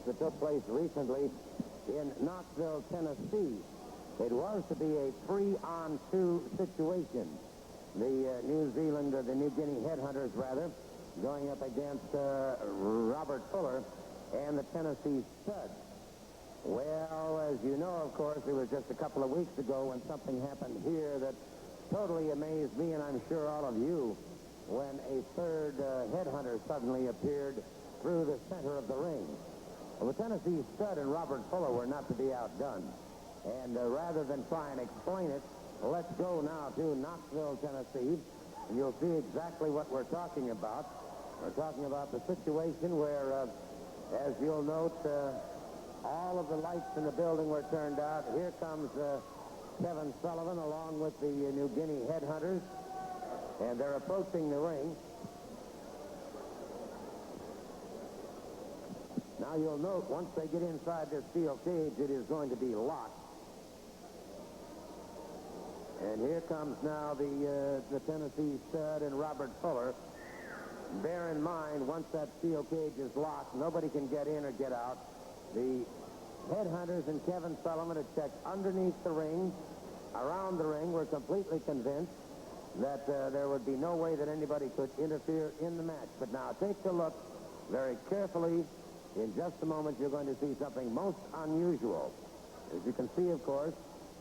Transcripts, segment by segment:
that took place recently in Knoxville, Tennessee. It was to be a 3-on-2 situation. The the New Guinea Headhunters, rather, going up against Robert Fuller and the Tennessee Stud. Well, as you know, of course, it was just a couple of weeks ago when something happened here that totally amazed me, and I'm sure all of you, when a third headhunter suddenly appeared through the center of the ring. Well, the Tennessee Stud and Robert Fuller were not to be outdone. And rather than try and explain it, let's go now to Knoxville, Tennessee, and you'll see exactly what we're talking about. We're talking about the situation where, as you'll note, all of the lights in the building were turned out. Here comes Kevin Sullivan along with the New Guinea Headhunters, and they're approaching the ring. Now you'll note, once they get inside this steel cage, it is going to be locked. And here comes now the Tennessee Stud and Robert Fuller. Bear in mind, once that steel cage is locked, nobody can get in or get out. The Headhunters and Kevin Sullivan had checked underneath the ring, around the ring, were completely convinced that there would be no way that anybody could interfere in the match. But now take a look very carefully. In just a moment, you're going to see something most unusual. As you can see, of course,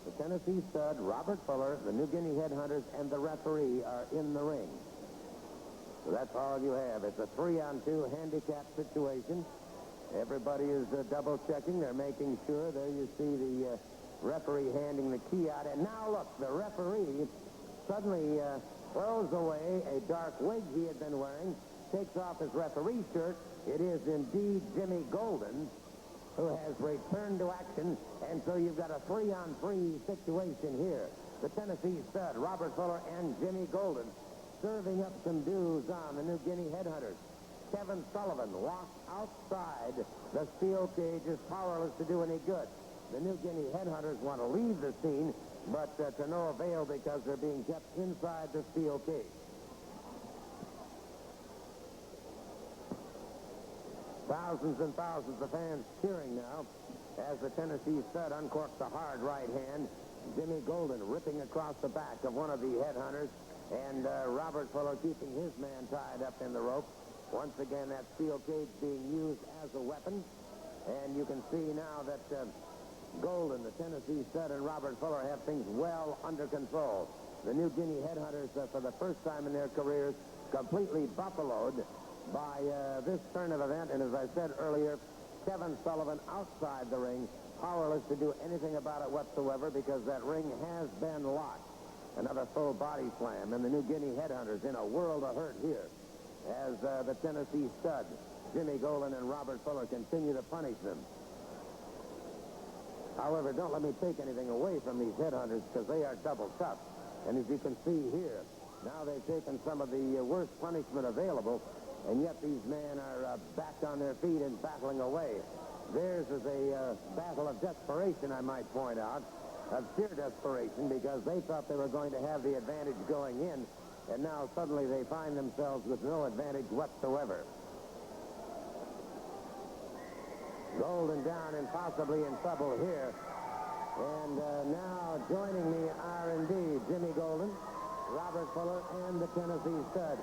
the Tennessee Stud, Robert Fuller, the New Guinea Headhunters, and the referee are in the ring. So that's all you have. It's a 3-on-2 handicap situation. Everybody is double-checking. They're making sure. There you see the referee handing the key out. And now, look, the referee suddenly throws away a dark wig he had been wearing, takes off his referee shirt. It is indeed Jimmy Golden, who has returned to action, and so you've got a 3-on-3 situation here. The Tennessee Stud, Robert Fuller, and Jimmy Golden serving up some dues on the New Guinea Headhunters. Kevin Sullivan locked outside the steel cage, is powerless to do any good. The New Guinea Headhunters want to leave the scene, but to no avail because they're being kept inside the steel cage. Thousands and thousands of fans cheering now as the Tennessee Stud uncorks a hard right hand. Jimmy Golden ripping across the back of one of the Headhunters, and Robert Fuller keeping his man tied up in the rope. Once again, that steel cage being used as a weapon. And you can see now that Golden, the Tennessee Stud, and Robert Fuller have things well under control. The New Guinea Headhunters, for the first time in their careers, completely buffaloed by this turn of event. And as I said earlier, Kevin Sullivan outside the ring, powerless to do anything about it whatsoever because that ring has been locked. Another full body slam, and the New Guinea Headhunters in a world of hurt here as the Tennessee Stud, Jimmy Golden, and Robert Fuller continue to punish them. However, don't let me take anything away from these Headhunters because they are double tough. And as you can see here, now they've taken some of the worst punishment available, and yet these men are back on their feet and battling away. Theirs is a battle of desperation, I might point out, of sheer desperation, because they thought they were going to have the advantage going in, and now suddenly they find themselves with no advantage whatsoever. Golden down and possibly in trouble here. And now joining me are indeed Jimmy Golden, Robert Fuller, and the Tennessee Stud.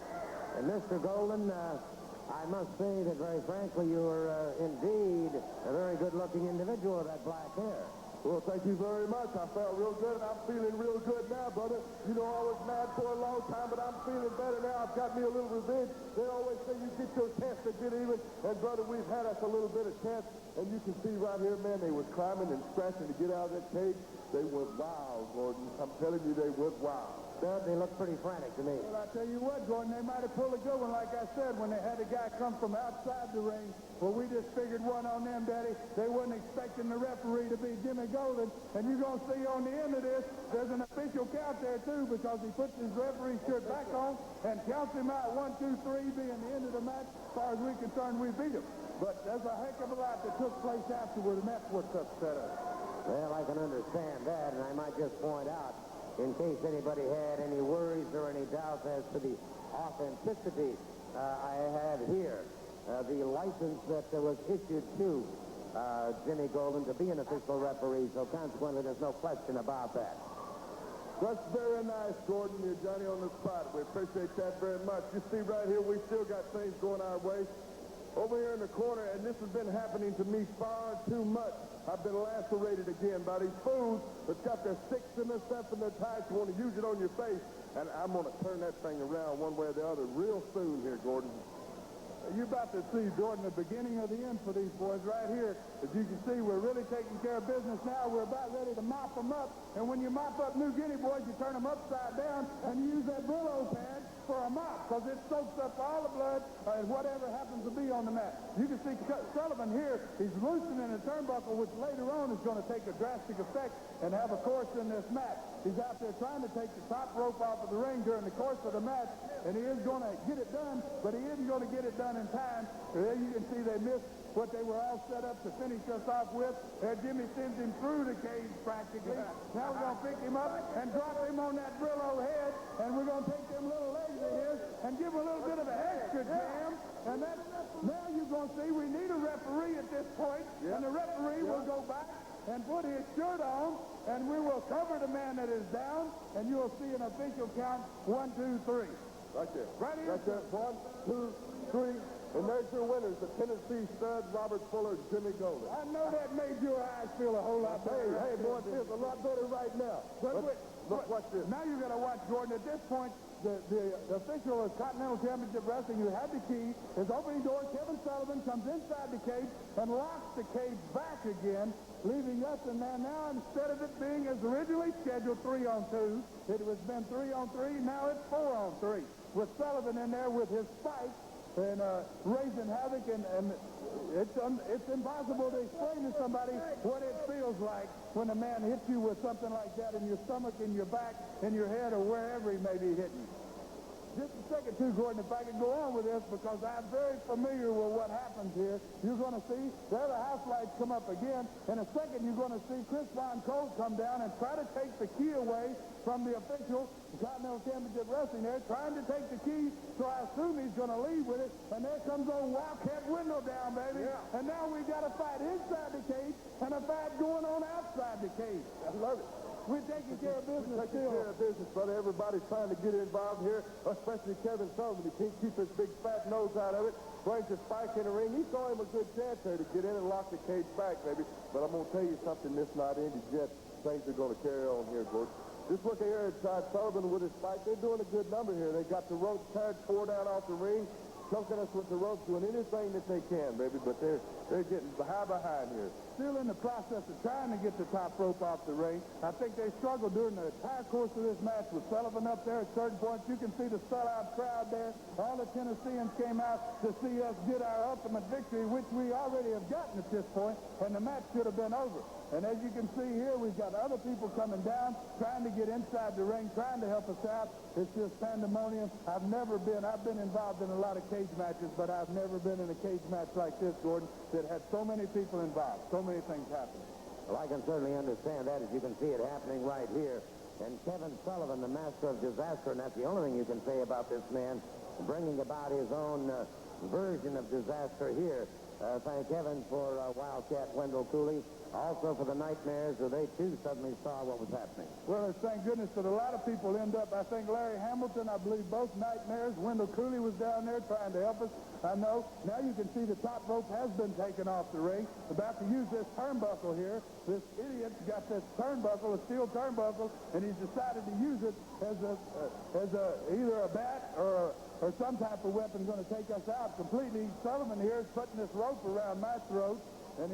And Mr. Golden, I must say that very frankly, you are indeed a very good-looking individual with that black hair. Well, thank you very much. I felt real good, and I'm feeling real good now, brother. You know, I was mad for a long time, but I'm feeling better now. I've got me a little revenge. They always say you get your chance to get even, and, brother, we've had us a little bit of chance, and you can see right here, man, they was climbing and scratching to get out of that cage. They went wild, Gordon. I'm telling you, they went wild. They look pretty frantic to me. Well, I tell you what, Gordon, they might have pulled a good one, like I said, when they had a guy come from outside the ring. Well, we just figured one on them, Daddy. They wasn't expecting the referee to be Jimmy Golden. And you're going to see on the end of this, there's an official count there, too, because he puts his referee shirt back on and counts him out 1, 2, 3, being the end of the match. As far as we're concerned, we beat him. But there's a heck of a lot that took place afterward, and that's what's upset us. Well, I can understand that, and I might just point out, in case anybody had any worries or any doubts as to the authenticity, I have here the license that was issued to Jimmy Golden to be an official referee, so consequently there's no question about that. That's very nice, Gordon. You're Johnny on the spot. We appreciate that very much. You see right here, we still got things going our way. Over here in the corner, and this has been happening to me far too much. I've been lacerated again by these fools that's got their sticks and their stuff in their ties, want to use it on your face. And I'm going to turn that thing around one way or the other real soon here, Gordon. You're about to see, Jordan, the beginning of the end for these boys right here. As you can see, we're really taking care of business now. We're about ready to mop them up. And when you mop up New Guinea boys, you turn them upside down and you use that Brillo pad for a mop because it soaks up all the blood and whatever happens to be on the mat. You can see Sullivan here, he's loosening a turnbuckle, which later on is going to take a drastic effect and have a course in this match. He's out there trying to take the top rope off of the ring during the course of the match, and he is going to get it done, but he isn't going to get it done in time. There you can see they missed what they were all set up to finish us off with. Jimmy sends him through the cage practically. Now we're going to pick him up and drop him on that Brillo head, and we're going to take them little legs of his and give him a little bit of an extra jam. And that's, now you're going to see we need a referee at this point, and the referee will go back and put his shirt on, and we will cover the man that is down, and you'll see an official count, 1, 2, 3. Right there. Right here. Right there. 1, 2, 3. And there's your winners, the Tennessee stud, Robert Fuller, Jimmy Golden. I know that made your eyes feel a whole lot better. Hey, boy, it feels a lot better right now. Look, watch this. Now you're going to watch, Jordan. At this point, the official of Continental Championship Wrestling who had the key is opening door. Kevin Sullivan comes inside the cage and locks the cage back again, leaving us in there. Now, instead of it being as originally scheduled 3-on-2, it was been 3-on-3. Now it's 4-on-3 with Sullivan in there with his spike and raising havoc, and it's impossible to explain to somebody what it feels like when a man hits you with something like that in your stomach, in your back, in your head, or wherever he may be hitting you. Just a second, too, Gordon, if I could go on with this, because I'm very familiar with what happens here. You're going to see there the house lights come up again. In a second, you're going to see Chris Von Colt come down and try to take the key away from the official Continental Championship Wrestling there, trying to take the key, so I assume he's going to leave with it. And there comes old Wildcat Window down, baby. Yeah. And now we got a fight inside the cage and a fight going on outside the cage. I love it. We're taking care of business. Taking care of business, brother. Everybody's trying to get involved here, especially Kevin Sullivan. He can't keep his big fat nose out of it. Brings a spike in the ring. He saw him a good chance there to get in and lock the cage back, baby. But I'm going to tell you something, this not ended yet. Things are going to carry on here, Gordon. Just look here inside Sullivan with his spike. They're doing a good number here. They got the ropes tied, 4 down off the ring, choking us with the ropes, doing anything that they can, baby. But they're getting behind here. Still in the process of trying to get the top rope off the ring. I think they struggled during the entire course of this match with Sullivan up there at certain points. You can see the sellout crowd there. All the Tennesseans came out to see us get our ultimate victory, which we already have gotten at this point, and the match should have been over. And as you can see here, we've got other people coming down, trying to get inside the ring, trying to help us out. It's just pandemonium. I've been involved in a lot of cage matches, but I've never been in a cage match like this, Gordon, that had so many people involved, so many things happening. Well, I can certainly understand that, as you can see it happening right here. And Kevin Sullivan, the master of disaster, and that's the only thing you can say about this man, bringing about his own version of disaster here. Thank Kevin for Wildcat Wendell Cooley. Also for the Nightmares, who they too suddenly saw what was happening. Well, thank goodness that a lot of people end up. I think Larry Hamilton, I believe both Nightmares. Wendell Cooley was down there trying to help us. I know. Now you can see the top rope has been taken off the ring. About to use this turnbuckle here. This idiot's got this turnbuckle, a steel turnbuckle, and he's decided to use it as either a bat or some type of weapon going to take us out completely. Sullivan here is putting this rope around my throat, and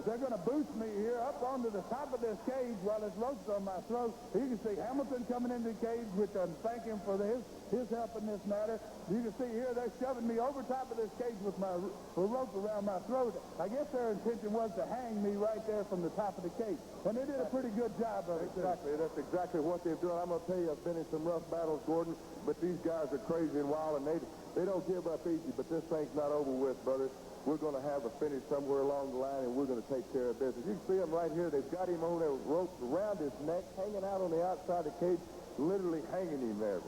they're going to boost me here up onto the top of this cage while this rope's on my throat. You can see Hamilton coming into the cage, which I'm thanking for his help in this matter. You can see here they're shoving me over top of this cage with my rope around my throat. I guess their intention was to hang me right there from the top of the cage. And they did a pretty good job of it. Exactly. That's exactly what they've done. I'm going to tell you, I've been in some rough battles, Gordon, but these guys are crazy and wild, and they don't give up easy. But this thing's not over with, brother. We're going to have a finish somewhere along the line, and we're going to take care of business. You can see him right here. They've got him on their ropes around his neck, hanging out on the outside of the cage, literally hanging him there.